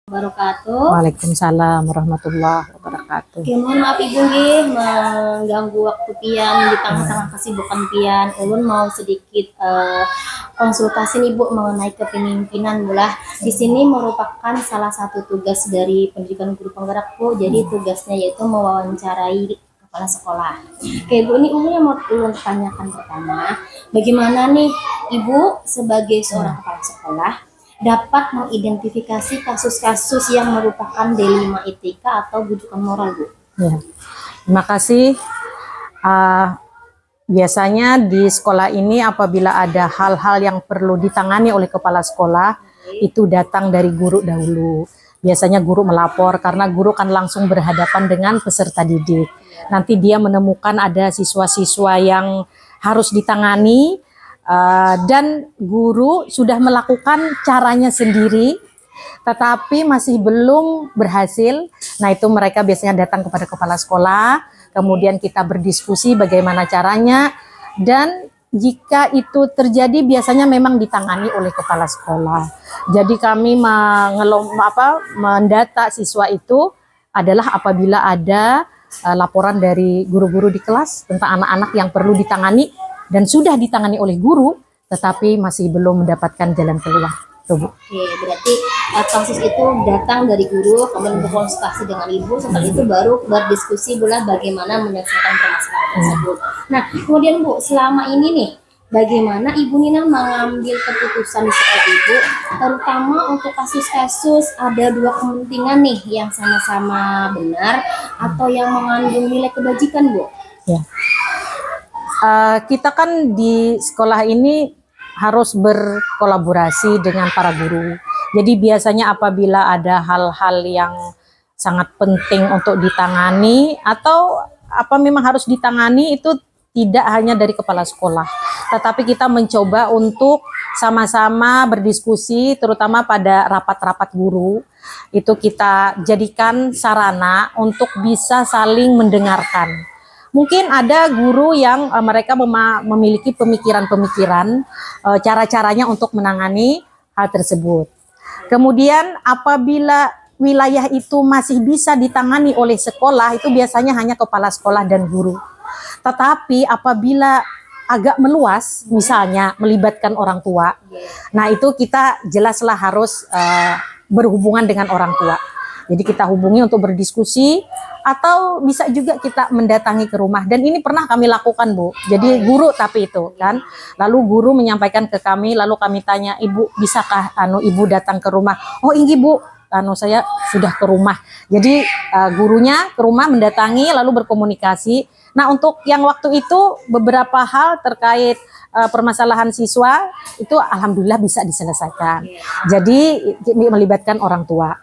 Wabarakatuh. Waalaikumsalam warahmatullahi wabarakatuh. Oke, mohon maaf Ibu nggih mengganggu waktu pian di tengah-tengah kesibukan pian. Ulun mau sedikit konsultasi nih Bu mengenai kepemimpinan bulah. Di sini merupakan salah satu tugas dari pendidikan guru penggerak Bu. Jadi tugasnya yaitu mewawancarai kepala sekolah. Oke Bu, ini Ulun yang mau Ulun tanyakan pertama, bagaimana nih Ibu sebagai seorang kepala sekolah dapat mengidentifikasi kasus-kasus yang merupakan delima etika atau bujukan moral, Bu? Ya, terima kasih. Biasanya di sekolah ini apabila ada hal-hal yang perlu ditangani oleh kepala sekolah, itu datang dari guru dahulu. Biasanya guru melapor karena guru kan langsung berhadapan dengan peserta didik. Nanti dia menemukan ada siswa-siswa yang harus ditangani, dan guru sudah melakukan caranya sendiri, tetapi masih belum berhasil. Nah, itu mereka biasanya datang kepada kepala sekolah, kemudian kita berdiskusi bagaimana caranya, dan jika itu terjadi biasanya memang ditangani oleh kepala sekolah. Jadi kami mendata siswa itu adalah apabila ada laporan dari guru-guru di kelas tentang anak-anak yang perlu ditangani dan sudah ditangani oleh guru, tetapi masih belum mendapatkan jalan keluar. Tuh, Oke, berarti kasus itu datang dari guru, kemudian berkonsultasi dengan Ibu, setelah itu baru berdiskusi bulan bagaimana menyelesaikan permasalahan tersebut. Nah, kemudian Bu, selama ini nih, bagaimana Ibu Nina mengambil keputusan di sekolah Ibu, terutama untuk kasus-kasus ada dua kepentingan nih, yang sama-sama benar atau yang mengandung nilai kebajikan, Bu? ya. Kita kan di sekolah ini harus berkolaborasi dengan para guru. Jadi biasanya apabila ada hal-hal yang sangat penting untuk ditangani atau apa memang harus ditangani, itu tidak hanya dari kepala sekolah, tetapi kita mencoba untuk sama-sama berdiskusi, terutama pada rapat-rapat guru. Itu kita jadikan sarana untuk bisa saling mendengarkan. Mungkin ada guru yang mereka memiliki pemikiran-pemikiran cara-caranya untuk menangani hal tersebut. Kemudian apabila wilayah itu masih bisa ditangani oleh sekolah, itu biasanya hanya kepala sekolah dan guru. Tetapi apabila agak meluas, misalnya melibatkan orang tua, nah itu kita jelaslah harus berhubungan dengan orang tua. Jadi kita hubungi untuk berdiskusi, atau bisa juga kita mendatangi ke rumah. Dan ini pernah kami lakukan, Bu. Jadi guru tapi itu kan. Lalu guru menyampaikan ke kami, lalu kami tanya, Ibu bisakah Ibu datang ke rumah? Oh ini Bu, saya sudah ke rumah. Jadi gurunya ke rumah mendatangi lalu berkomunikasi. Nah, untuk yang waktu itu beberapa hal terkait permasalahan siswa itu alhamdulillah bisa diselesaikan. Jadi melibatkan orang tua.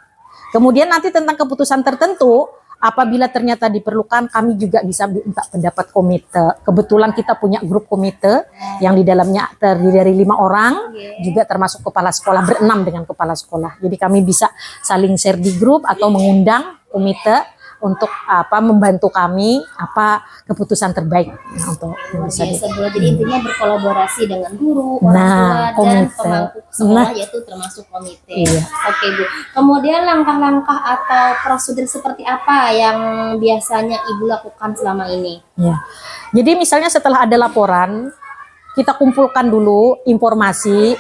Kemudian nanti tentang keputusan tertentu, apabila ternyata diperlukan, kami juga bisa minta pendapat komite. Kebetulan kita punya grup komite yang di dalamnya terdiri dari 5 orang, juga termasuk kepala sekolah, berenam dengan kepala sekolah. Jadi kami bisa saling share di grup atau mengundang komite untuk membantu kami keputusan terbaik untuk bisa jadi intinya berkolaborasi dengan guru, orang tua dan pemangku sekolah, yaitu termasuk komite. Iya. Oke Bu. Kemudian langkah-langkah atau prosedur seperti apa yang biasanya Ibu lakukan selama ini? Ya. Jadi misalnya setelah ada laporan, kita kumpulkan dulu informasi.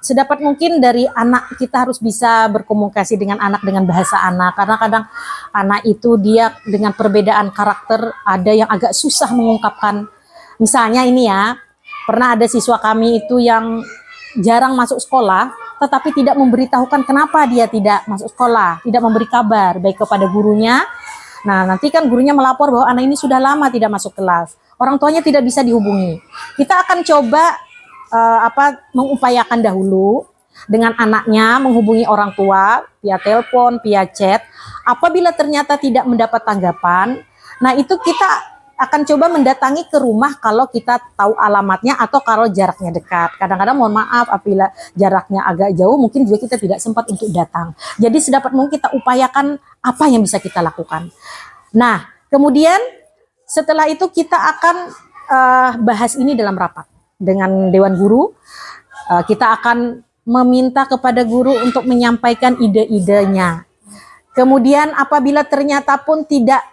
Sedapat mungkin dari anak, kita harus bisa berkomunikasi dengan anak dengan bahasa anak, karena kadang anak itu dia dengan perbedaan karakter ada yang agak susah mengungkapkan. Misalnya ini ya, pernah ada siswa kami itu yang jarang masuk sekolah, tetapi tidak memberitahukan kenapa dia tidak masuk sekolah, tidak memberi kabar baik kepada gurunya. Nah, nanti kan gurunya melapor bahwa anak ini sudah lama tidak masuk kelas, orang tuanya tidak bisa dihubungi. Kita akan coba mengupayakan dahulu dengan anaknya menghubungi orang tua via telepon, via chat. Apabila ternyata tidak mendapat tanggapan, nah itu kita akan coba mendatangi ke rumah kalau kita tahu alamatnya atau kalau jaraknya dekat. Kadang-kadang mohon maaf apabila jaraknya agak jauh, mungkin juga kita tidak sempat untuk datang. Jadi sedapat mungkin kita upayakan apa yang bisa kita lakukan. Nah, kemudian setelah itu kita akan bahas ini dalam rapat dengan Dewan Guru. Kita akan meminta kepada guru untuk menyampaikan ide-idenya. Kemudian apabila ternyata pun tidak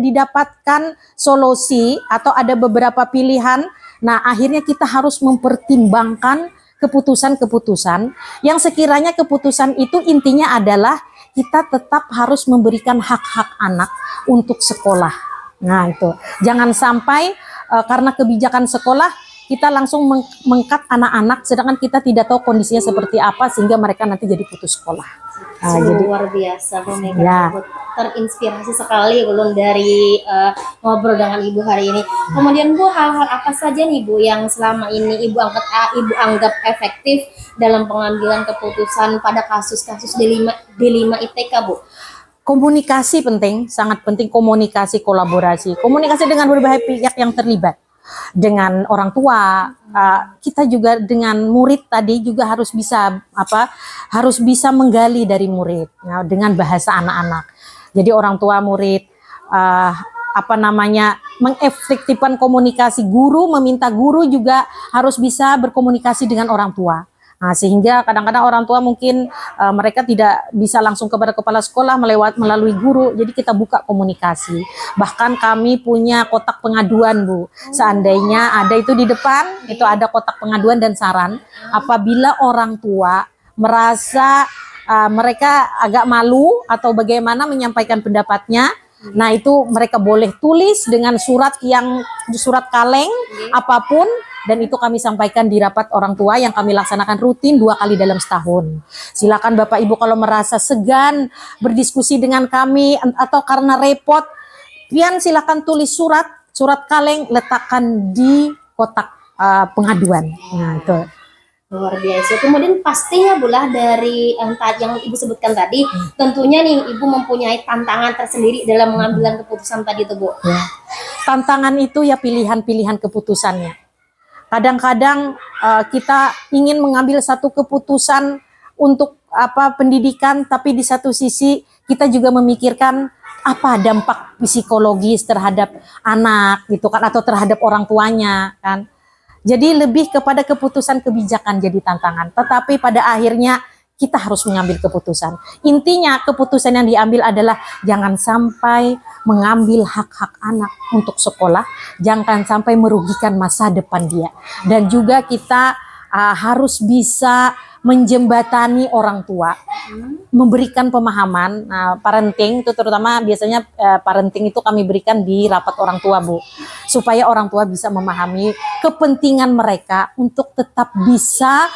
didapatkan solusi atau ada beberapa pilihan, nah akhirnya kita harus mempertimbangkan keputusan-keputusan yang sekiranya keputusan itu intinya adalah kita tetap harus memberikan hak-hak anak untuk sekolah. Nah itu, jangan sampai karena kebijakan sekolah kita langsung mengkat anak-anak sedangkan kita tidak tahu kondisinya seperti apa sehingga mereka nanti jadi putus sekolah. Jadi luar biasa Bu Mega, Ya. terinspirasi sekali ulun dari ngobrol dengan Ibu hari ini. Kemudian Bu, hal-hal apa saja nih Bu yang selama ini Ibu anggap efektif dalam pengambilan keputusan pada kasus-kasus D5 ITK Bu? Komunikasi penting, sangat penting komunikasi, kolaborasi. Komunikasi dengan berbagai pihak yang terlibat. Dengan orang tua, kita juga dengan murid tadi juga harus bisa menggali dari murid ya, dengan bahasa anak-anak. Jadi orang tua murid mengefektifkan komunikasi, guru meminta guru juga harus bisa berkomunikasi dengan orang tua. Nah, sehingga kadang-kadang orang tua mungkin mereka tidak bisa langsung kepada kepala sekolah melalui guru, jadi kita buka komunikasi. Bahkan kami punya kotak pengaduan Bu, seandainya ada itu di depan, itu ada kotak pengaduan dan saran. Apabila orang tua merasa mereka agak malu atau bagaimana menyampaikan pendapatnya, nah itu mereka boleh tulis dengan surat kaleng apapun, dan itu kami sampaikan di rapat orang tua yang kami laksanakan rutin 2 kali dalam setahun. Silakan Bapak Ibu kalau merasa segan berdiskusi dengan kami atau karena repot, pian silakan tulis surat kaleng, letakkan di kotak pengaduan. Nah itu. Luar biasa. Kemudian pastinya bulah dari yang Ibu sebutkan tadi, tentunya nih Ibu mempunyai tantangan tersendiri dalam mengambil keputusan tadi tuh Bu. Ya. Tantangan itu ya pilihan-pilihan keputusannya. Kadang-kadang kita ingin mengambil satu keputusan untuk pendidikan, tapi di satu sisi kita juga memikirkan apa dampak psikologis terhadap anak gitu kan, atau terhadap orang tuanya kan. Jadi lebih kepada keputusan kebijakan jadi tantangan, tetapi pada akhirnya kita harus mengambil keputusan. Intinya keputusan yang diambil adalah jangan sampai mengambil hak-hak anak untuk sekolah, jangan sampai merugikan masa depan dia. Dan juga kita harus bisa menjembatani orang tua, memberikan pemahaman. Parenting itu terutama biasanya parenting itu kami berikan di rapat orang tua Bu, supaya orang tua bisa memahami kepentingan mereka untuk tetap bisa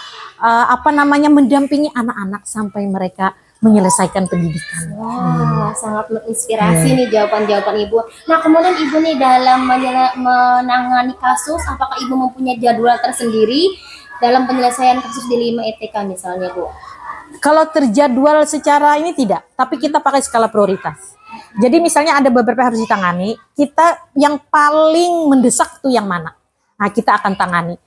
mendampingi anak-anak sampai mereka menyelesaikan pendidikan. Wah, sangat menginspirasi nih jawaban-jawaban Ibu. Nah, kemudian Ibu nih dalam menangani kasus, apakah Ibu mempunyai jadwal tersendiri dalam penyelesaian kasus D5 ITK misalnya Bu? Kalau terjadwal secara ini tidak, tapi kita pakai skala prioritas. Jadi misalnya ada beberapa yang harus ditangani, kita yang paling mendesak itu yang mana? Nah, kita akan tangani.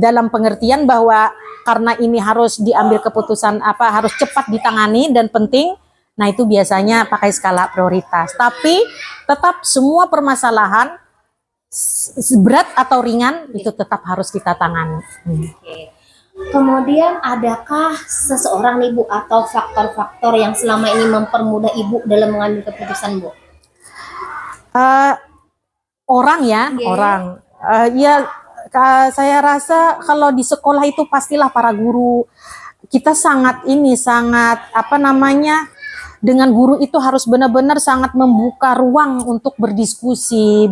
Dalam pengertian bahwa karena ini harus diambil keputusan harus cepat ditangani dan penting, nah itu biasanya pakai skala prioritas. Tapi tetap semua permasalahan berat atau ringan itu tetap harus kita tangani. Oke. Kemudian adakah seseorang nih Bu atau faktor-faktor yang selama ini mempermudah Ibu dalam mengambil keputusan Bu? Orang. Saya rasa kalau di sekolah itu pastilah para guru. Kita dengan guru itu harus benar-benar sangat membuka ruang untuk berdiskusi,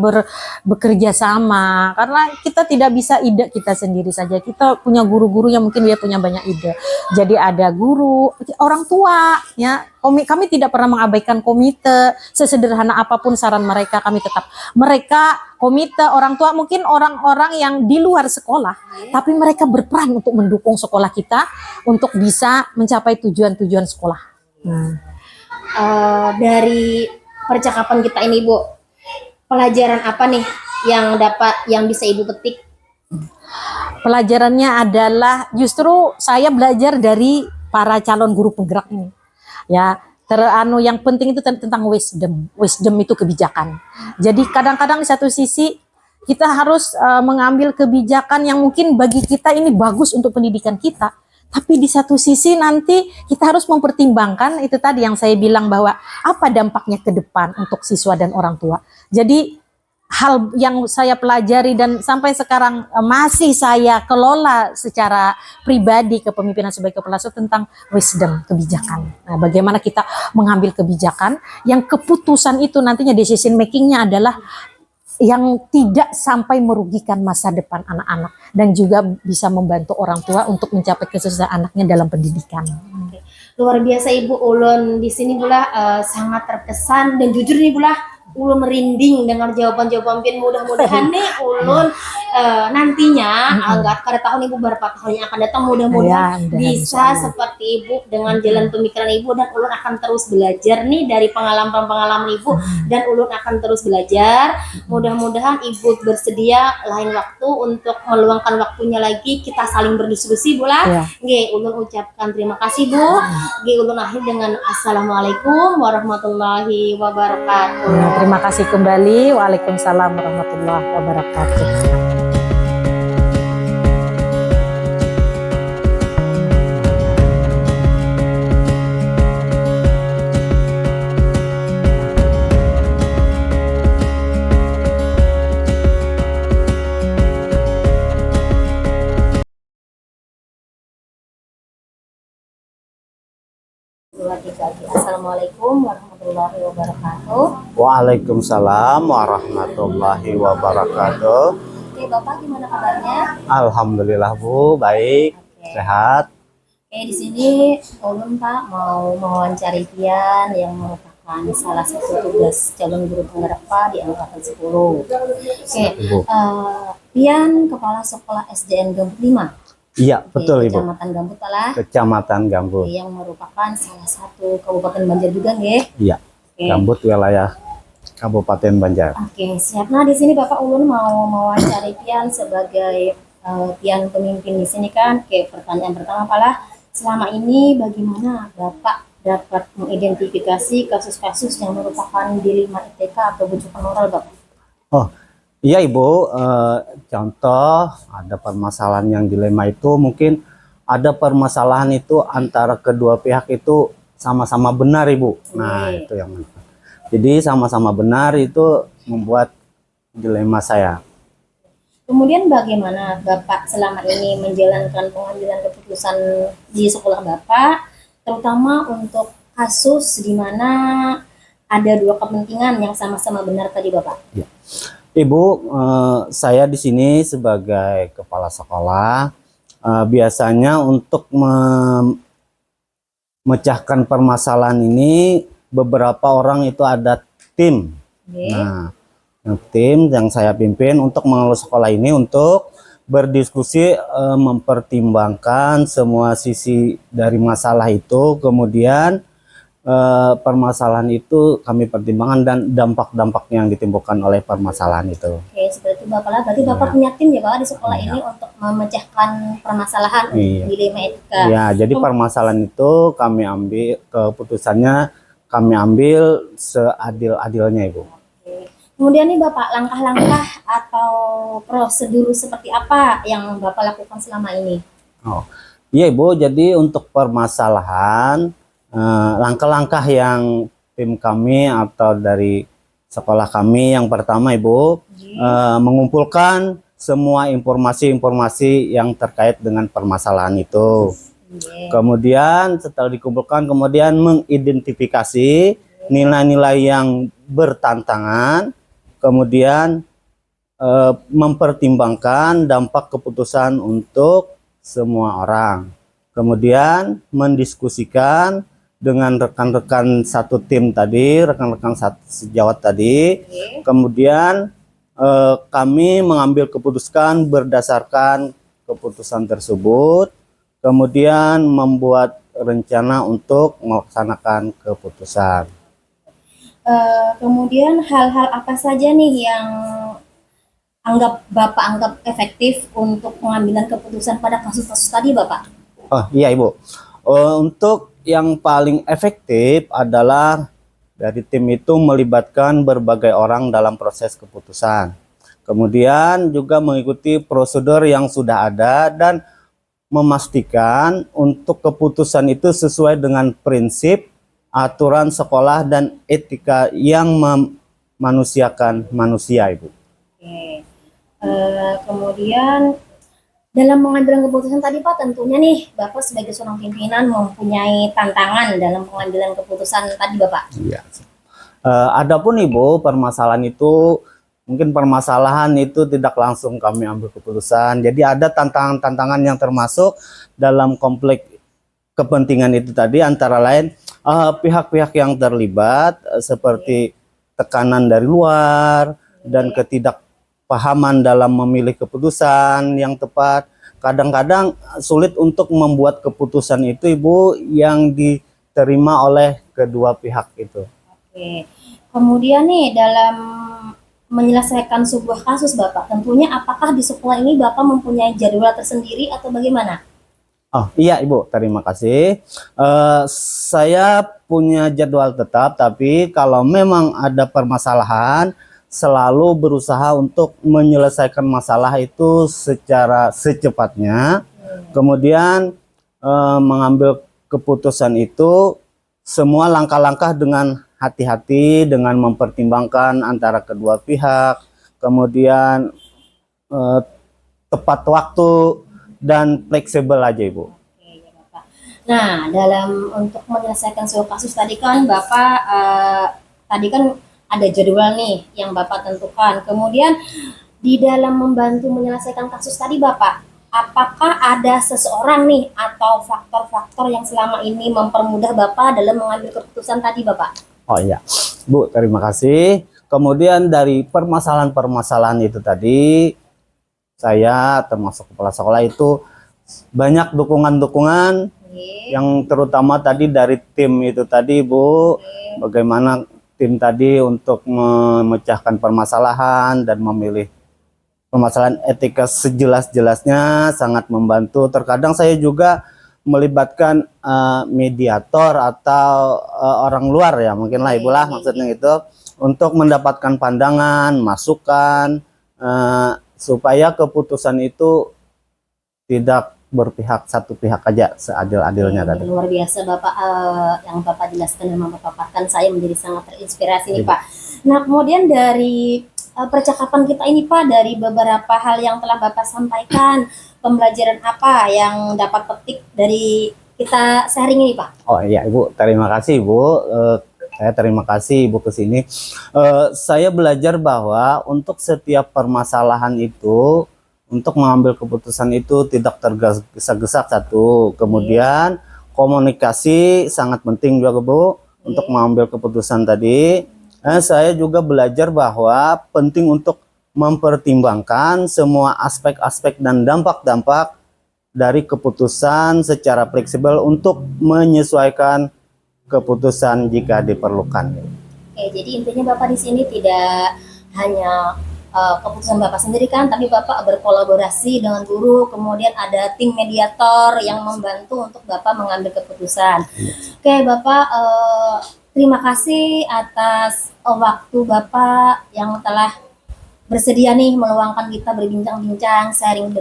bekerja sama. Karena kita tidak bisa ide kita sendiri saja. Kita punya guru-guru yang mungkin dia punya banyak ide. Jadi ada guru, orang tua, ya. Kami tidak pernah mengabaikan komite. Sesederhana apapun saran mereka, kami tetap. Komite orang tua mungkin orang-orang yang di luar sekolah, tapi mereka berperan untuk mendukung sekolah kita untuk bisa mencapai tujuan-tujuan sekolah. Dari percakapan kita ini Bu, pelajaran apa nih yang bisa Ibu petik? Pelajarannya adalah justru saya belajar dari para calon guru penggerak ini. Ya, yang penting itu tentang wisdom. Wisdom itu kebijakan. Jadi kadang-kadang di satu sisi kita harus mengambil kebijakan yang mungkin bagi kita ini bagus untuk pendidikan kita. Tapi di satu sisi nanti kita harus mempertimbangkan itu tadi yang saya bilang bahwa apa dampaknya ke depan untuk siswa dan orang tua. Jadi hal yang saya pelajari dan sampai sekarang masih saya kelola secara pribadi kepemimpinan sebagai kepala sekolah tentang wisdom, kebijakan. Nah, bagaimana kita mengambil kebijakan yang keputusan itu nantinya decision makingnya adalah yang tidak sampai merugikan masa depan anak-anak dan juga bisa membantu orang tua untuk mencapai kesuksesan anaknya dalam pendidikan. Oke. Luar biasa Ibu Ulun di sini pula sangat terkesan dan jujur nih pula Ulun merinding dengar jawaban-jawaban Pian. Mudah-mudahan nih Ulun nantinya nggak pada tahun Ibu berapa tahun yang akan datang mudah-mudahan Ya, bisa seperti Ibu dengan jalan pemikiran Ibu, dan Ulun akan terus belajar nih dari pengalaman-pengalaman Ibu dan Ulun akan terus belajar. Mudah-mudahan Ibu bersedia lain waktu untuk meluangkan waktunya lagi kita saling berdiskusi Bu lah. Ya. Nggih, Ulun ucapkan terima kasih Bu. Nggih, Ulun akhir dengan assalamualaikum warahmatullahi wabarakatuh. Terima kasih kembali. Waalaikumsalam warahmatullahi wabarakatuh. Assalamualaikum warahmatullahi wabarakatuh. Waalaikumsalam warahmatullahi wabarakatuh. Oke, Bapak gimana kabarnya? Alhamdulillah Bu, baik, Oke. sehat. Oke, di sini Ulun Pak mau mewawancari Pian yang merupakan salah satu tugas calon guru penggerak Pak di angkatan 10. Oke, Ibu. Pian kepala sekolah SDN Gambut 5. Iya, Oke, betul Ibu. Kecamatan Gambut lah. Kecamatan Gambut. Yang merupakan salah satu kabupaten Banjar juga, nggih. Iya, Oke. Gambut wilayah Kabupaten Banjar. Oke, siap. Nah, di sini Bapak Ulun mau mewawancari Pian sebagai Pian pemimpin di sini kan. Oke, pertanyaan pertama apalah, selama ini bagaimana Bapak dapat mengidentifikasi kasus-kasus yang merupakan dilema ITK atau bujukan moral, Bapak? Oh, iya Ibu, contoh ada permasalahan yang dilema itu mungkin ada permasalahan itu antara kedua pihak itu sama-sama benar Ibu. Nah, Oke. itu yang penting. Jadi sama-sama benar itu membuat dilema saya. Kemudian bagaimana Bapak selama ini menjalankan pengambilan keputusan di sekolah Bapak, terutama untuk kasus di mana ada dua kepentingan yang sama-sama benar tadi Bapak? Ibu, saya di sini sebagai kepala sekolah biasanya untuk memecahkan permasalahan ini beberapa orang itu ada tim. Oke. Nah, tim yang saya pimpin untuk mengelola sekolah ini untuk berdiskusi, mempertimbangkan semua sisi dari masalah itu, kemudian permasalahan itu kami pertimbangkan dan dampak-dampak yang ditimbulkan oleh permasalahan itu. Oke, seperti itu Bapak lah. Berarti Bapak punya tim ya Pak di sekolah Iya. ini untuk memecahkan permasalahan Iya. dilema etika. Ya, jadi permasalahan itu kami ambil keputusannya, kami ambil seadil-adilnya Ibu. Oke. Kemudian nih Bapak, langkah-langkah atau prosedur seperti apa yang Bapak lakukan selama ini? Oh, iya Ibu. Jadi untuk permasalahan langkah-langkah yang tim kami atau dari sekolah kami yang pertama Ibu mengumpulkan semua informasi-informasi yang terkait dengan permasalahan itu. Oke. Kemudian setelah dikumpulkan, kemudian mengidentifikasi nilai-nilai yang bertentangan, kemudian mempertimbangkan dampak keputusan untuk semua orang. Kemudian mendiskusikan dengan rekan-rekan satu tim tadi, rekan-rekan sejawat tadi. Oke. Kemudian kami mengambil keputusan berdasarkan keputusan tersebut, kemudian membuat rencana untuk melaksanakan keputusan. Kemudian hal-hal apa saja nih yang Bapak anggap efektif untuk pengambilan keputusan pada kasus-kasus tadi Bapak? Oh iya Ibu, untuk yang paling efektif adalah dari tim itu melibatkan berbagai orang dalam proses keputusan. Kemudian juga mengikuti prosedur yang sudah ada dan memastikan untuk keputusan itu sesuai dengan prinsip, aturan sekolah dan etika yang memanusiakan manusia, Ibu. Oke. Kemudian dalam pengambilan keputusan tadi Pak, tentunya nih Bapak sebagai seorang pimpinan mempunyai tantangan dalam pengambilan keputusan tadi Bapak. Iya. Adapun Ibu, permasalahan itu mungkin permasalahan itu tidak langsung kami ambil keputusan. Jadi ada tantangan-tantangan yang termasuk dalam kompleks kepentingan itu tadi, antara lain pihak-pihak yang terlibat seperti tekanan dari luar dan ketidakpahaman dalam memilih keputusan yang tepat. Kadang-kadang sulit untuk membuat keputusan itu Ibu yang diterima oleh kedua pihak itu. Oke. Kemudian nih dalam menyelesaikan sebuah kasus Bapak, tentunya apakah di sekolah ini Bapak mempunyai jadwal tersendiri atau bagaimana? Oh iya Ibu, terima kasih. Saya punya jadwal tetap, tapi kalau memang ada permasalahan, selalu berusaha untuk menyelesaikan masalah itu secara secepatnya. Kemudian mengambil keputusan itu semua langkah-langkah dengan hati-hati, dengan mempertimbangkan antara kedua pihak, kemudian tepat waktu dan fleksibel aja Ibu. Oke, ya Bapak. Nah, dalam untuk menyelesaikan sebuah kasus tadi kan Bapak tadi kan ada jadwal nih yang Bapak tentukan. Kemudian di dalam membantu menyelesaikan kasus tadi Bapak, apakah ada seseorang nih atau faktor-faktor yang selama ini mempermudah Bapak dalam mengambil keputusan tadi Bapak? Oh iya, Bu, terima kasih. Kemudian dari permasalahan-permasalahan itu tadi, saya termasuk kepala sekolah itu banyak dukungan-dukungan yang terutama tadi dari tim itu tadi, Bu. Bagaimana tim tadi untuk memecahkan permasalahan dan memilih permasalahan etika sejelas-jelasnya, sangat membantu. Terkadang saya juga melibatkan mediator atau orang luar ya, mungkin lah Ibu lah maksudnya itu, untuk mendapatkan pandangan, masukan, supaya keputusan itu tidak berpihak satu pihak aja, seadil-adilnya tadi. Luar biasa Bapak, yang Bapak jelaskan dan Bapak paparkan, saya menjadi sangat terinspirasi nih Pak. Nah, kemudian dari percakapan kita ini Pak, dari beberapa hal yang telah Bapak sampaikan, pembelajaran apa yang dapat petik dari kita sharing ini Pak? Oh iya Ibu, terima kasih Ibu. Saya terima kasih Ibu kesini. Saya belajar bahwa untuk setiap permasalahan itu, untuk mengambil keputusan itu tidak tergesa-gesa satu. Kemudian komunikasi sangat penting juga Bu, untuk mengambil keputusan tadi. Saya juga belajar bahwa penting untuk mempertimbangkan semua aspek-aspek dan dampak-dampak dari keputusan secara fleksibel untuk menyesuaikan keputusan jika diperlukan. Oke, jadi intinya Bapak di sini tidak hanya keputusan Bapak sendiri kan, tapi Bapak berkolaborasi dengan guru, kemudian ada tim mediator yang membantu untuk Bapak mengambil keputusan. Oke, Bapak terima kasih atas waktu Bapak yang telah bersedia nih meluangkan kita berbincang-bincang, sharing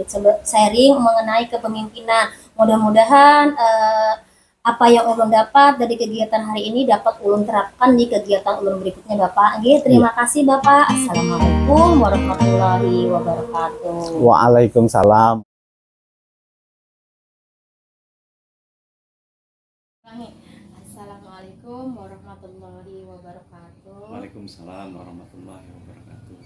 mengenai kepemimpinan. Mudah-mudahan apa yang ulun dapat dari kegiatan hari ini dapat ulun terapkan di kegiatan ulun berikutnya Bapak. Terima kasih Bapak. Assalamualaikum warahmatullahi wabarakatuh. Waalaikumsalam. Assalamualaikum warahmatullahi wabarakatuh. Waalaikumsalam warahmatullahi wabarakatuh.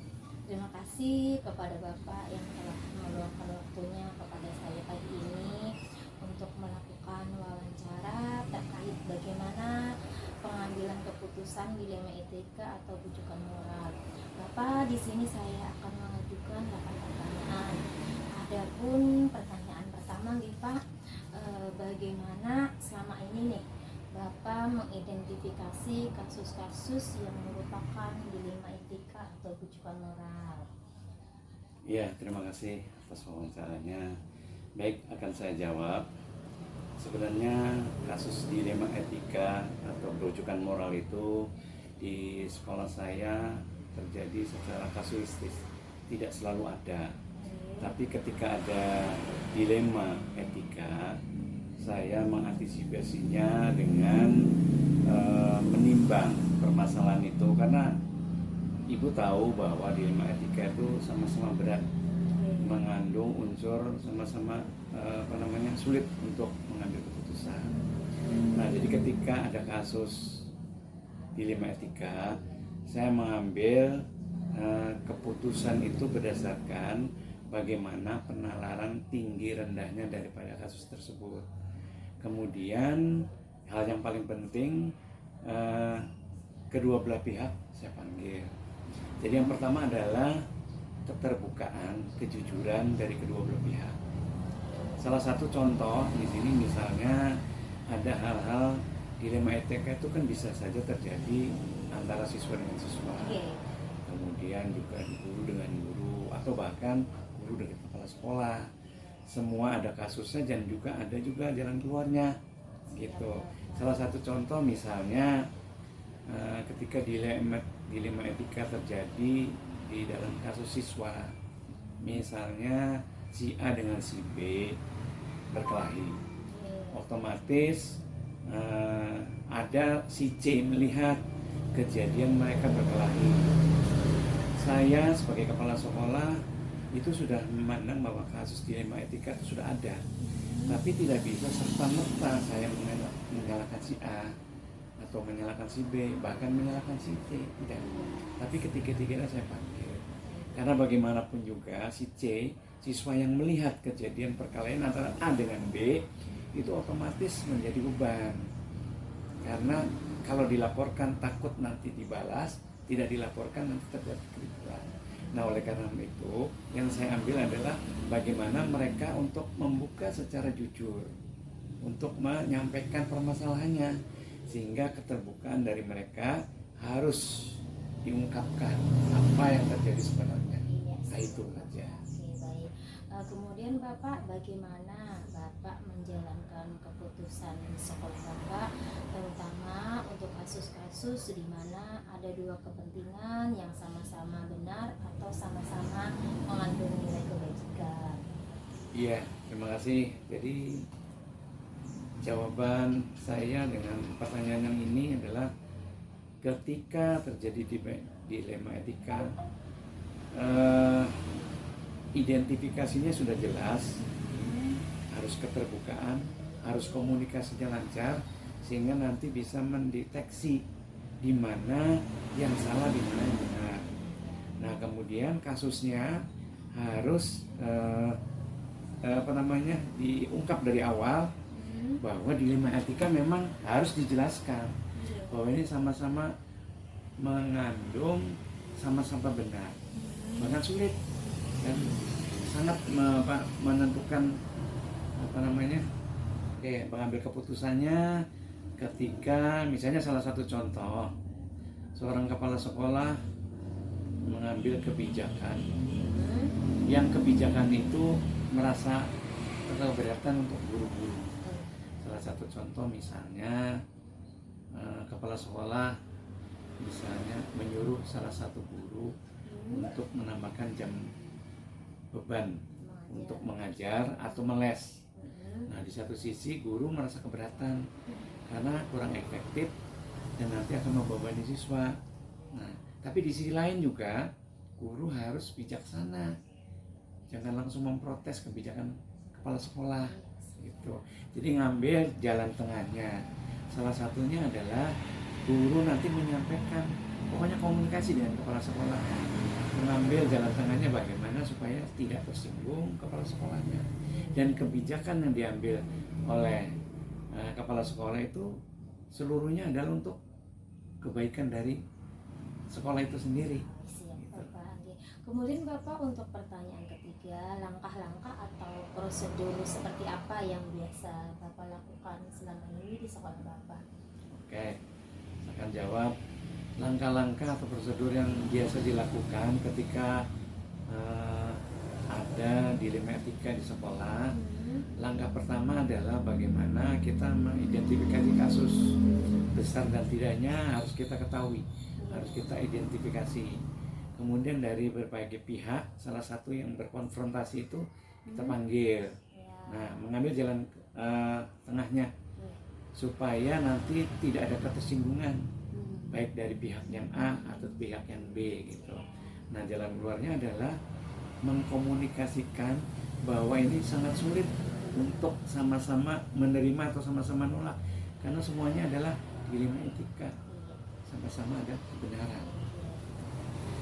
Terima kasih kepada Bapak yang telah meluangkan waktunya kepada saya pagi ini untuk melakukan wawancara terkait bagaimana pengambilan keputusan dilema etika atau rujukan moral. Bapak, di sini saya akan mengajukan 8 pertanyaan. Adapun pertanyaan pertama nih Pak, bagaimana selama ini nih Bapak mengidentifikasi kasus-kasus yang merupakan dilema etika atau rujukan moral? Iya, terima kasih atas wawancaranya. Baik, akan saya jawab. Sebenarnya kasus dilema etika atau rujukan moral itu di sekolah saya terjadi secara kasuistis. tidak selalu ada. Tapi ketika ada dilema etika, saya mengantisipasinya dengan menimbang permasalahan itu, karena ibu tahu bahwa dilema etika itu sama-sama berat, mengandung unsur sama-sama sulit untuk mengambil keputusan. Nah, jadi ketika ada kasus dilema etika, saya mengambil keputusan itu berdasarkan bagaimana penalaran tinggi rendahnya daripada kasus tersebut. Kemudian hal yang paling penting, kedua belah pihak saya panggil. Jadi yang pertama adalah keterbukaan, kejujuran dari kedua belah pihak. Salah satu contoh di sini misalnya ada hal-hal dilema etika itu kan bisa saja terjadi antara siswa dengan siswa. Kemudian juga guru dengan guru, atau bahkan guru dengan kepala sekolah. Semua ada kasusnya dan juga ada juga jalan keluarnya gitu. Salah satu contoh misalnya ketika dilema etika terjadi di dalam kasus siswa, misalnya si A dengan si B berkelahi, otomatis ada si C melihat kejadian mereka berkelahi. Saya sebagai kepala sekolah itu sudah memandang bahwa kasus dilema etika itu sudah ada, tapi tidak bisa serta-merta saya menyalahkan si A atau menyalahkan si B, bahkan menyalahkan si C, tidak. Tapi ketiga-tiganya saya panggil, karena bagaimanapun juga si C, siswa yang melihat kejadian perkelahian antara A dengan B, itu otomatis menjadi beban, karena kalau dilaporkan takut nanti dibalas, tidak dilaporkan nanti terjadi keributan. Nah, oleh karena itu yang saya ambil adalah bagaimana mereka untuk membuka secara jujur, untuk menyampaikan permasalahannya, sehingga keterbukaan dari mereka harus diungkapkan apa yang terjadi sebenarnya. Nah, itu saja. Oke, baik. Kemudian Bapak, bagaimana Bapak menjalankan keputusan sekolah Bapak, terutama untuk kasus-kasus di mana ada dua kepentingan yang sama-sama benar atau sama-sama mengandung nilai kebaikan? Iya, terima kasih. Jadi jawaban saya dengan pertanyaan yang ini adalah ketika terjadi dilema etika, identifikasinya sudah jelas, harus keterbukaan, harus komunikasinya lancar, sehingga nanti bisa mendeteksi di mana yang salah, di mana yang benar. Nah, kemudian kasusnya harus diungkap dari awal, bahwa dilema etika memang harus dijelaskan bahwa ini sama-sama mengandung, sama-sama benar. Bahkan sulit dan sangat menentukan mengambil keputusannya ketika misalnya salah satu contoh, seorang kepala sekolah mengambil kebijakan yang kebijakan itu merasa keberatan untuk guru-guru. Salah satu contoh misalnya kepala sekolah misalnya menyuruh salah satu guru untuk menambahkan jam beban untuk mengajar atau meles. Nah, di satu sisi guru merasa keberatan karena kurang efektif dan nanti akan membebani siswa. Nah, tapi di sisi lain juga guru harus bijaksana, jangan langsung memprotes kebijakan kepala sekolah gitu. Jadi ngambil jalan tengahnya. Salah satunya adalah guru nanti menyampaikan, pokoknya komunikasi dengan kepala sekolah, mengambil jalan tengahnya bagaimana supaya tidak tersinggung kepala sekolahnya, dan kebijakan yang diambil oleh kepala sekolah itu seluruhnya adalah untuk kebaikan dari sekolah itu sendiri. Siap, Bapak. Kemudian Bapak, untuk pertanyaan ketiga, langkah-langkah atau prosedur seperti apa yang biasa Bapak lakukan selama ini di sekolah Bapak? Oke, saya akan jawab. Langkah-langkah atau prosedur yang biasa dilakukan ketika ada dilema etika di sekolah. Langkah pertama adalah bagaimana kita mengidentifikasi kasus besar dan tidaknya harus kita ketahui, harus kita identifikasi. kemudian dari berbagai pihak, salah satu yang berkonfrontasi itu kita panggil. Nah, mengambil jalan tengahnya supaya nanti tidak ada ketersinggungan baik dari pihak yang A atau pihak yang B gitu. Nah, jalan keluarnya adalah mengkomunikasikan bahwa ini sangat sulit untuk sama-sama menerima atau sama-sama nolak, karena semuanya adalah dilema etika, sama-sama ada kebenaran.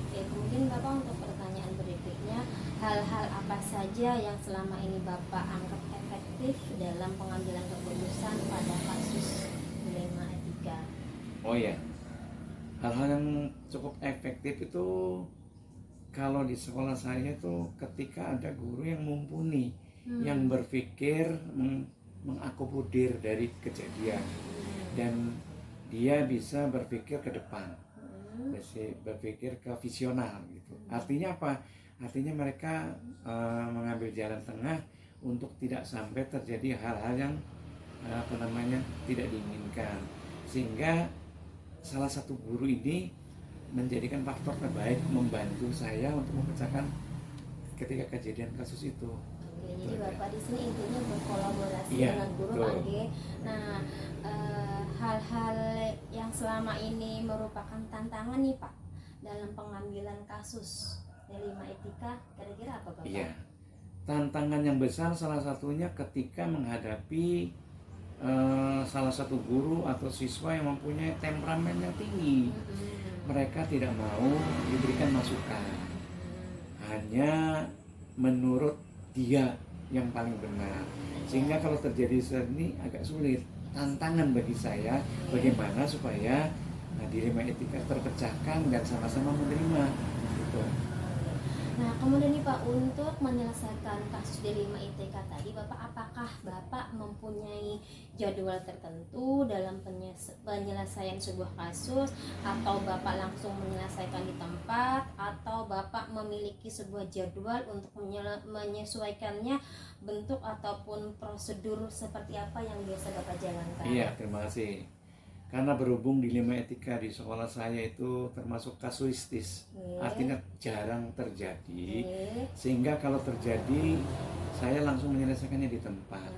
Oke, mungkin Bapak untuk pertanyaan berikutnya, hal-hal apa saja yang selama ini Bapak anggap efektif dalam pengambilan keputusan pada kasus dilema etika? Oh ya, hal-hal yang cukup efektif itu kalau di sekolah saya itu ketika ada guru yang mumpuni, yang berpikir mengakomodir dari kejadian, dan dia bisa berpikir ke depan, berpikir ke visional gitu. Artinya apa? Artinya mereka mengambil jalan tengah untuk tidak sampai terjadi hal-hal yang tidak diinginkan, sehingga salah satu guru ini menjadikan faktor terbaik membantu saya untuk memecahkan ketika kejadian kasus itu. Oke, jadi Bapak di sini intinya berkolaborasi Iya, dengan guru betul. Pak G. Nah, hal-hal yang selama ini merupakan tantangan nih Pak dalam pengambilan kasus dilema etika, kira-kira apa Bapak? Iya, tantangan yang besar salah satunya ketika menghadapi salah satu guru atau siswa yang mempunyai temperamen yang tinggi. Mereka tidak mau diberikan masukan, hanya menurut dia yang paling benar, sehingga kalau terjadi ini agak sulit. Tantangan bagi saya bagaimana supaya dilema etika terpecahkan dan sama-sama menerima gitu. Nah, kemudian nih Pak, untuk menyelesaikan kasus dilema etika tadi, apakah Bapak mempunyai jadwal tertentu dalam penyelesaian sebuah kasus, atau Bapak langsung menyelesaikan di tempat, atau Bapak memiliki sebuah jadwal untuk menyesuaikannya bentuk ataupun prosedur seperti apa yang biasa Bapak jalankan? Iya, terima kasih. Karena berhubung dilema etika di sekolah saya itu termasuk kasuistis, artinya jarang terjadi, sehingga kalau terjadi saya langsung menyelesaikannya di tempat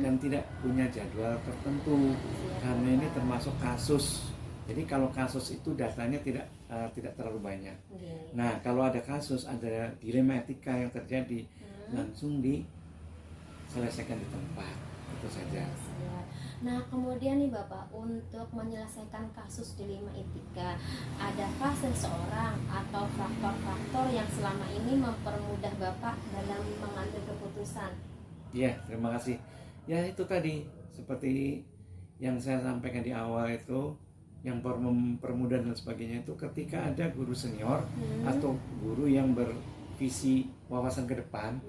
dan tidak punya jadwal tertentu, karena ini termasuk kasus. Jadi kalau kasus itu datanya tidak terlalu banyak. Nah, kalau ada kasus, ada dilema etika yang terjadi, langsung diselesaikan di tempat, itu saja. Nah, kemudian nih Bapak, untuk menyelesaikan kasus dilema etika, adakah seseorang atau faktor-faktor yang selama ini mempermudah Bapak dalam mengambil keputusan? Iya, terima kasih. Ya itu tadi, seperti yang saya sampaikan di awal itu, yang mempermudah dan sebagainya itu ketika ada guru senior atau guru yang bervisi wawasan ke depan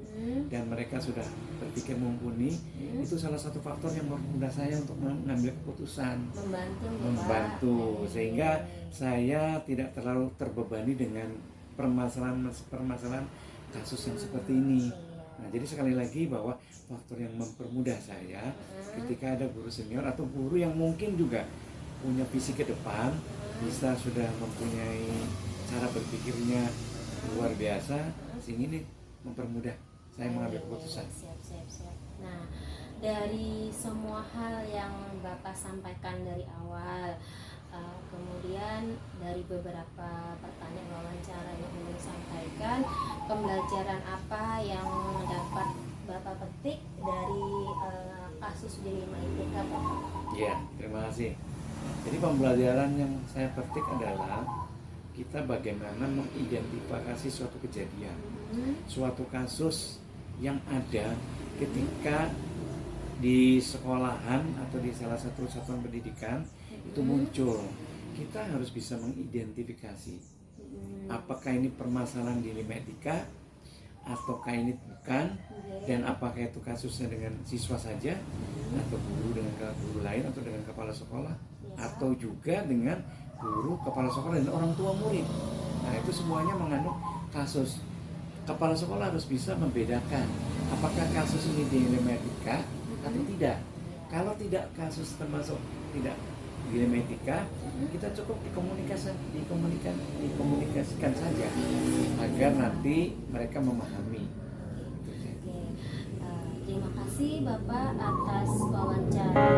dan mereka sudah berpikir mumpuni, itu salah satu faktor yang mempermudah saya untuk mengambil keputusan, membantu sehingga saya tidak terlalu terbebani dengan permasalahan kasus yang seperti ini. Nah, jadi sekali lagi bahwa faktor yang mempermudah saya ketika ada guru senior atau guru yang mungkin juga punya visi ke depan, bisa sudah mempunyai cara berpikirnya luar biasa, sehingga ini mempermudah saya mengambil keputusan. Siap. Nah, dari semua hal yang Bapak sampaikan dari awal, kemudian dari beberapa pertanyaan wawancara yang ingin sampaikan, pembelajaran apa yang dapat Bapak petik dari kasus dilema etika Bapak? Iya, terima kasih. Jadi pembelajaran yang saya petik adalah kita bagaimana mengidentifikasi suatu kejadian, suatu kasus yang ada ketika di sekolahan atau di salah satu satuan pendidikan itu muncul. Kita harus bisa mengidentifikasi apakah ini permasalahan dilema etika ataukah ini bukan, dan apakah itu kasusnya dengan siswa saja atau guru dengan guru lain atau dengan kepala sekolah atau juga dengan guru, kepala sekolah dan orang tua murid. Nah, itu semuanya mengandung kasus. Kepala sekolah harus bisa membedakan apakah kasus ini dilema etika atau tidak. Kalau tidak kasus termasuk tidak dilema etika, kita cukup dikomunikasikan saja agar nanti mereka memahami. Oke. Terima kasih Bapak atas wawancara